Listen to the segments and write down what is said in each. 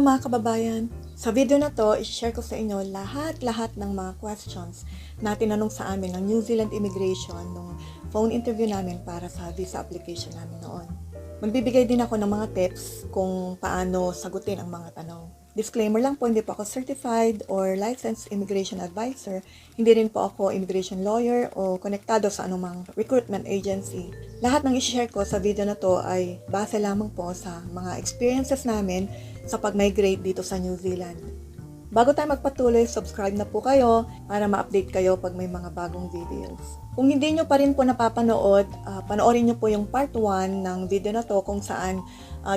Hello mga kababayan! Sa video na to, i-share ko sa inyo lahat ng mga questions na tinanong sa amin ng New Zealand Immigration nung phone interview namin para sa visa application namin noon. Magbibigay din ako ng mga tips kung paano sagutin ang mga tanong. Disclaimer lang po, hindi po ako certified or licensed immigration advisor. Hindi rin po ako immigration lawyer o konektado sa anumang recruitment agency. Lahat ng i-share ko sa video na to ay base lamang po sa mga experiences namin sa pag-migrate dito sa New Zealand. Bago tayo magpatuloy, subscribe na po kayo para ma-update kayo pag may mga bagong videos. Kung hindi nyo pa rin po napapanood, panoorin nyo po yung part 1 ng video na to kung saan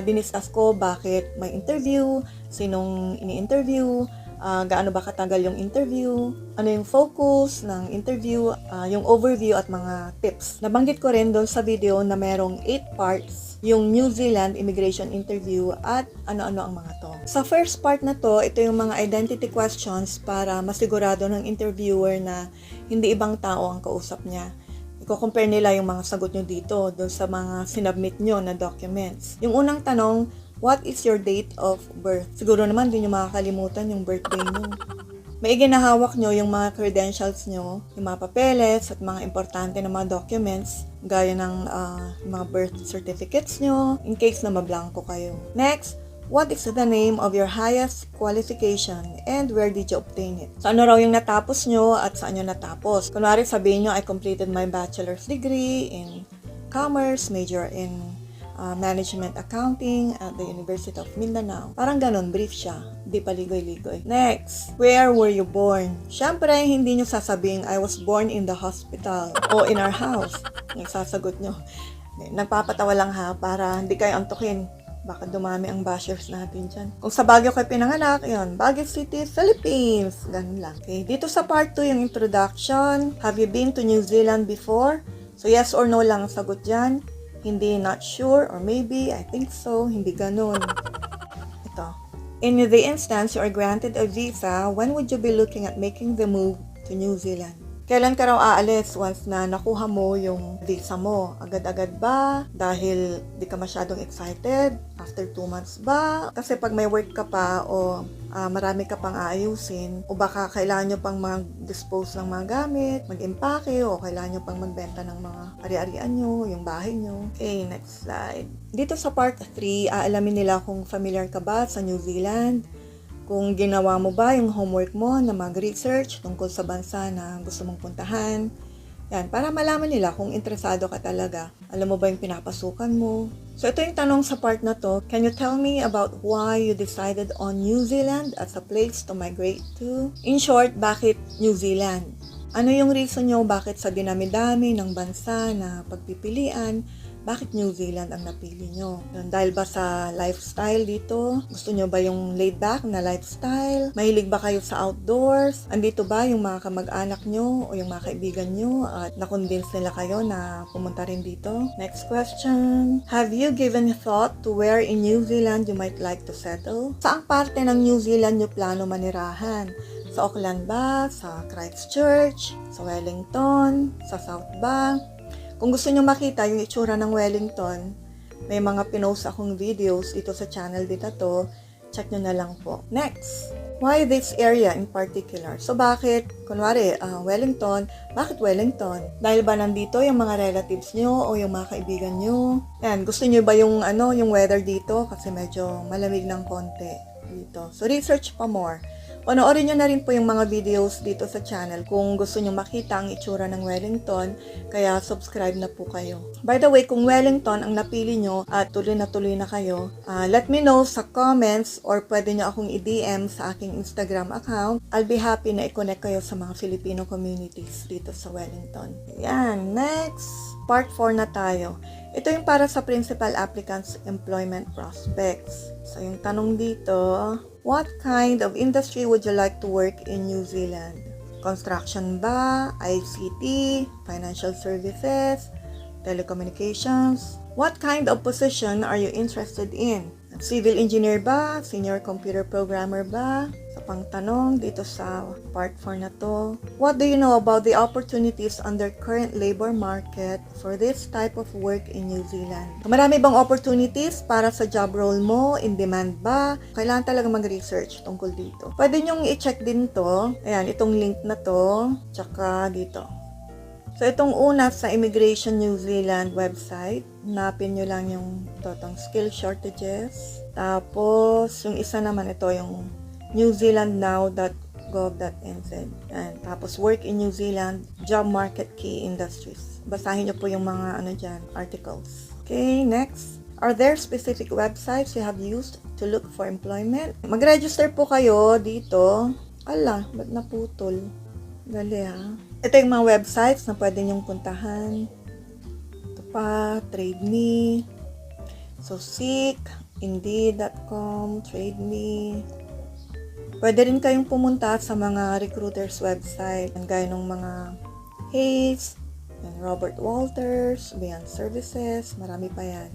diniscuss ko bakit may interview, sinong ini-interview, gaano ba katagal yung interview, ano yung focus ng interview, yung overview at mga tips. Nabanggit ko rin doon sa video na merong 8 parts yung New Zealand immigration interview at ano-ano ang mga to. Sa first part na to, ito yung mga identity questions para masigurado ng interviewer na hindi ibang tao ang kausap niya. Iko-compare nila yung mga sagot nyo dito doon sa mga sinubmit nyo na documents. Yung unang tanong, what is your date of birth? Siguro naman din nyo makakalimutan yung birthday nyo. Maigi na hawak nyo yung mga credentials nyo, yung mga papeles at mga importante na mga documents, gaya ng mga birth certificates nyo, in case na mablangko kayo. Next, what is the name of your highest qualification and where did you obtain it? So ano raw yung natapos nyo at saan nyo natapos? Kunwari sabihin nyo, I completed my bachelor's degree in commerce, major in management accounting at the University of Mindanao. Parang ganun, brief siya. Di paligoy-ligoy. Next, where were you born? Siyempre, hindi nyo sasabihin, I was born in the hospital o in our house. Yung sasagot nyo. Nagpapatawa lang ha, para hindi kayo antukin. Baka dumami ang bashers natin dyan. Kung sa Baguio kayo pinanganak, yun, Baguio City, Philippines. Ganun lang. Okay, dito sa part 2, yung introduction. Have you been to New Zealand before? So, yes or no lang ang sagot dyan. Hindi, not sure, or maybe, I think so, hindi ganun. Ito. In the instance you are granted a visa, when would you be looking at making the move to New Zealand? Kailan ka raw aalis once na nakuha mo yung visa mo? Agad-agad ba? Dahil di ka masyadong excited? After 2 months ba? Kasi pag may work ka pa o marami ka pang aayusin o baka kailangan nyo pang mag-dispose ng mga gamit, mag-empake o kailangan nyo pang magbenta ng mga ari-arian nyo, yung bahay nyo. Okay, next slide. Dito sa part 3, aalamin nila kung familiar ka ba sa New Zealand, kung ginawa mo ba yung homework mo na mag-research tungkol sa bansa na gusto mong puntahan. Yan, para malaman nila kung interesado ka talaga. Alam mo ba yung pinapasukan mo? So ito yung tanong sa part na to. Can you tell me about why you decided on New Zealand as a place to migrate to? In short, bakit New Zealand? Ano yung reason nyo bakit sa dinami-dami ng bansa na pagpipilian, bakit New Zealand ang napili nyo? Dahil ba sa lifestyle dito? Gusto nyo ba yung laid back na lifestyle? Mahilig ba kayo sa outdoors? Andito ba yung mga kamag-anak nyo o yung mga kaibigan nyo at na-convince nila kayo na pumunta rin dito? Next question. Have you given thought to where in New Zealand you might like to settle? Saang parte ng New Zealand nyo plano manirahan? Sa Auckland ba? Sa Christchurch? Sa Wellington? Sa South ba? Kung gusto nyo makita yung itsura ng Wellington, may mga pinost akong videos dito sa channel dito to, check nyo na lang po. Next, why this area in particular? So bakit, kunwari, Wellington, bakit Wellington? Dahil ba nandito yung mga relatives nyo o yung mga kaibigan nyo? Yan, gusto nyo ba yung, yung weather dito? Kasi medyo malamig ng konti dito. So research pa more. Panoorin nyo na rin po yung mga videos dito sa channel kung gusto nyo makita ang itsura ng Wellington, kaya subscribe na po kayo. By the way, kung Wellington ang napili nyo at tuloy na kayo, let me know sa comments or pwede nyo akong i-DM sa aking Instagram account. I'll be happy na i-connect kayo sa mga Filipino communities dito sa Wellington. Yan, next! Part 4 na tayo. Ito yung para sa principal applicants' employment prospects. So yung tanong dito, what kind of industry would you like to work in New Zealand? Construction ba? ICT? Financial services? Telecommunications? What kind of position are you interested in? Civil engineer ba? Senior computer programmer ba? Sa pang tanong dito sa part 4 na to. What do you know about the opportunities under current labor market for this type of work in New Zealand? Marami bang opportunities para sa job role mo? In demand ba? Kailangan talaga mag-research tungkol dito. Pwede nyong i-check din to. Ayan, itong link na to. Tsaka dito. So, itong una sa Immigration New Zealand website. Hanapin nyo lang yung totong skill shortages. Tapos, yung isa naman ito, yung newzealandnow.gov.nz. And tapos, work in New Zealand, job market key industries. Basahin nyo po yung mga articles. Okay, next. Are there specific websites you have used to look for employment? Mag-register po kayo dito. Ala, ba't naputol? Gali ha. Ito yung mga websites na pwede nyong puntahan. Ito pa, TradeMe. So, Seek, Indeed.com, TradeMe. Pwede rin kayong pumunta sa mga recruiters website. Gaya ng mga Hayes, Robert Walters, Beyond Services, marami pa yan.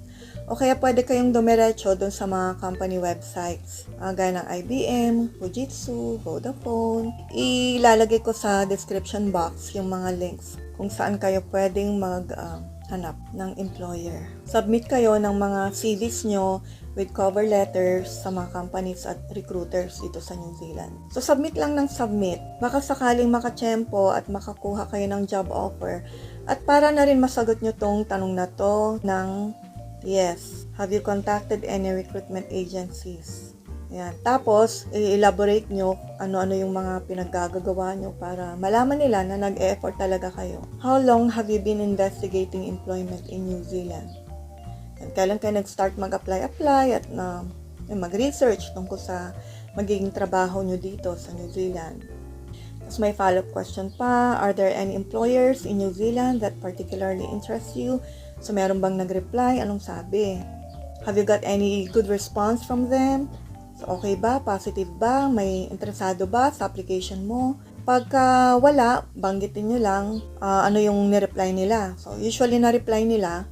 O kaya pwede kayong dumiretso doon sa mga company websites. Gaya ng IBM, Fujitsu, Vodafone. Ilalagay ko sa description box yung mga links kung saan kayo pwedeng maghanap ng employer. Submit kayo ng mga CVs nyo with cover letters sa mga companies at recruiters dito sa New Zealand. So, submit lang ng submit. Baka sakaling makatsyempo at makakuha kayo ng job offer. At para na rin masagot nyo tong tanong na to ng yes. Have you contacted any recruitment agencies? Yan. Tapos, i-elaborate nyo ano-ano yung mga pinaggagawa nyo para malaman nila na nag-e-effort talaga kayo. How long have you been investigating employment in New Zealand? Yan. Kailan kayo nag-start mag-apply at mag-research tungkol sa magiging trabaho nyo dito sa New Zealand? Tapos may follow-up question pa. Are there any employers in New Zealand that particularly interest you? So, meron bang nag-reply? Anong sabi? Have you got any good response from them? So, okay ba? Positive ba? May interesado ba sa application mo? Pagka wala, banggitin nyo lang ano yung nireply nila. So, usually na-reply nila,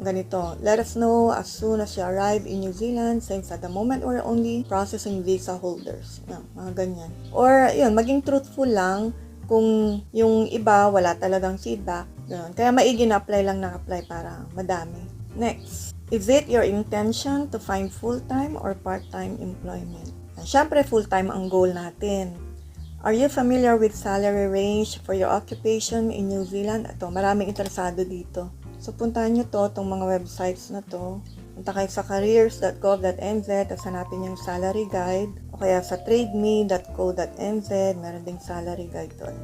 ganito. Let us know as soon as you arrive in New Zealand since at the moment we're only processing visa holders. Mga ganyan. Or, yun, maging truthful lang kung yung iba wala talagang feedback. Ganun. Kaya maigi na apply lang apply para madami. Next. Is it your intention to find full-time or part-time employment? Siyempre, full-time ang goal natin. Are you familiar with salary range for your occupation in New Zealand? Ito, maraming interesado dito. So, puntahan nyo itong mga websites na to. Punta kayo sa careers.gov.nz at hanapin yung salary guide. O kaya sa trademe.co.nz, meron ding salary guide doon.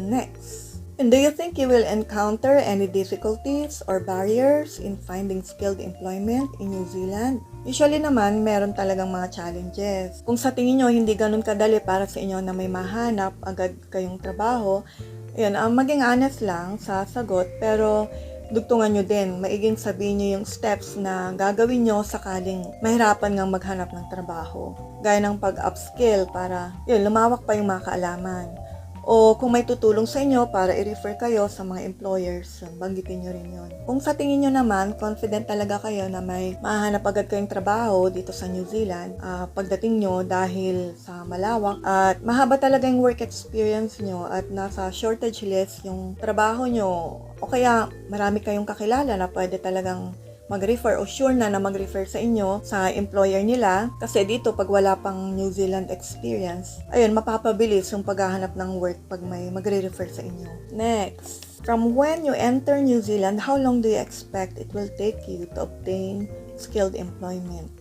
Next. And do you think you will encounter any difficulties or barriers in finding skilled employment in New Zealand? Usually naman, meron talagang mga challenges. Kung sa tingin nyo hindi ganun kadali para sa inyo na may mahanap agad kayong trabaho, yun, maging honest lang sa sagot, pero dugtungan nyo din, maiging sabihin nyo yung steps na gagawin nyo sakaling mahirapan ngang maghanap ng trabaho. Gaya ng pag-upskill para yun, lumawak pa yung mga kaalaman. O kung may tutulong sa inyo para i-refer kayo sa mga employers, banggitin nyo rin yun. Kung sa tingin nyo naman, confident talaga kayo na may mahanap agad kayong trabaho dito sa New Zealand, pagdating nyo dahil sa malawak at mahaba talaga yung work experience nyo at nasa shortage list yung trabaho nyo o kaya marami kayong kakilala na pwede talagang mag-refer o sure na mag-refer sa inyo sa employer nila kasi dito pag wala pang New Zealand experience, ayun, mapapabilis yung paghahanap ng work pag may magre-refer sa inyo. Next, from when you enter New Zealand, how long do you expect it will take you to obtain skilled employment?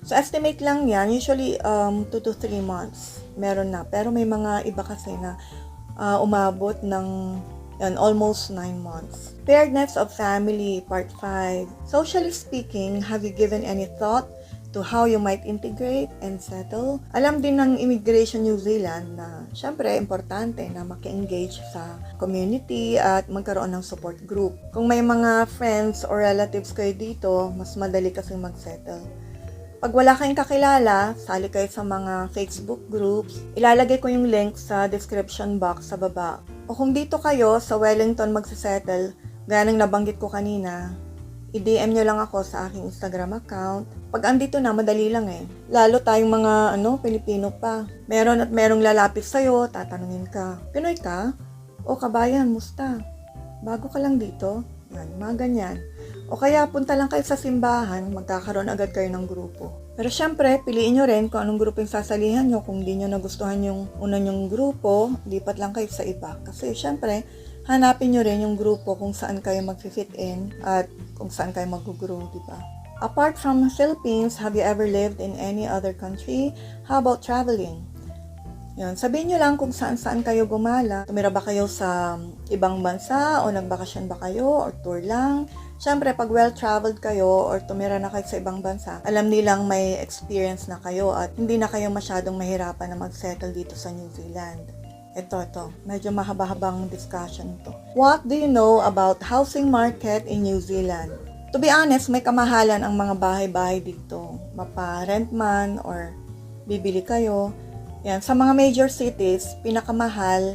So, estimate lang yan, usually 2 to 3 months meron na, pero may mga iba kasi na umabot ng almost 9 months. Preparedness of family, part 5. Socially speaking, have you given any thought to how you might integrate and settle? Alam din ng Immigration New Zealand na syempre importante na maki-engage sa community at magkaroon ng support group. Kung may mga friends or relatives kayo dito, mas madali kasing mag-settle. Pag wala kayong kakilala, sali kayo sa mga Facebook groups. Ilalagay ko yung link sa description box sa baba. O kung dito kayo sa Wellington magsisettle, gaya ng nabanggit ko kanina, i-DM nyo lang ako sa aking Instagram account. Pag andito na, madali lang eh. Lalo tayong mga Pilipino pa. Meron at merong lalapit sa'yo, tatanungin ka, Pinoy ka? O kabayan, musta? Bago ka lang dito? Yan, mga ganyan. O kaya punta lang kayo sa simbahan, magkakaroon agad kayo ng grupo. Pero syempre, piliin nyo rin kung anong grupo yung sasalihan nyo. Kung di nyo nagustuhan yung una nyong grupo, lipat lang kayo sa iba. Kasi syempre, hanapin nyo rin yung grupo kung saan kayo mag-fit in at kung saan kayo mag-grow, di ba? Apart from Philippines, have you ever lived in any other country? How about traveling? Yan, sabihin nyo lang kung saan-saan kayo gumala. Tumira ba kayo sa ibang bansa o nagbakasyon ba kayo or tour lang? Siyempre, pag well-traveled kayo or tumira na kayo sa ibang bansa, alam nilang may experience na kayo at hindi na kayo masyadong mahirapan na mag-settle dito sa New Zealand. Ito. Medyo mahaba-habang discussion to. What do you know about housing market in New Zealand? To be honest, may kamahalan ang mga bahay-bahay dito. Mapa-rent man or bibili kayo. Yan. Sa mga major cities, pinakamahal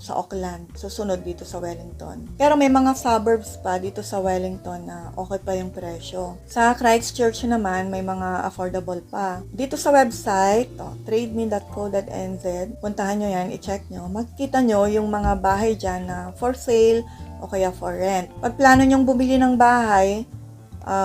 sa Auckland. Susunod dito sa Wellington. Pero may mga suburbs pa dito sa Wellington na okay pa yung presyo. Sa Christchurch naman, may mga affordable pa. Dito sa website, trademe.co.nz, puntahan nyo yan, i-check nyo. Makikita nyo yung mga bahay dyan na for sale o kaya for rent. Pag plano nyong bumili ng bahay,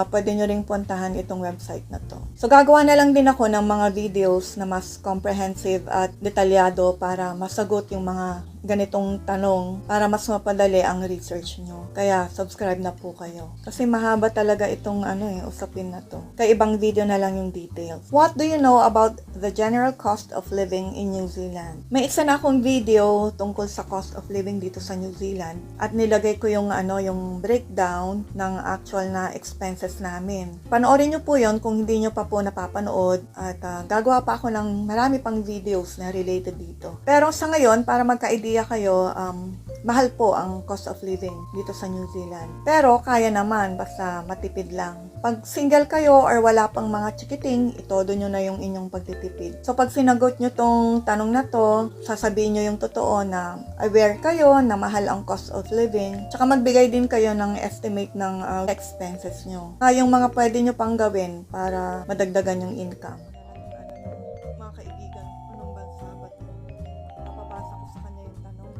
pwede nyo ring puntahan itong website na to. So, gagawa na lang din ako ng mga videos na mas comprehensive at detalyado para masagot yung mga ganitong tanong para mas mapadali ang research nyo. Kaya, subscribe na po kayo. Kasi mahaba talaga itong usapin na to. Kaya ibang video na lang yung details. What do you know about the general cost of living in New Zealand? May isa na akong video tungkol sa cost of living dito sa New Zealand at nilagay ko yung yung breakdown ng actual na expenses namin. Panoorin nyo po yon kung hindi nyo pa po napapanood at gagawa pa ako ng marami pang videos na related dito. Pero sa ngayon, para magka-idea kayo, mahal po ang cost of living dito sa New Zealand. Pero kaya naman, basta matipid lang. Pag single kayo or wala pang mga chikiting, itodo nyo na yung inyong pagtitipid. So pag sinagot nyo tong tanong na to, sasabihin nyo yung totoo na aware kayo na mahal ang cost of living. Tsaka magbigay din kayo ng estimate ng expenses nyo. Yung mga pwede nyo pang gawin para madagdagan yung income. Mga kaibigan, anong bansa ba ito? Mapabasa ko sa kanya yung tanong.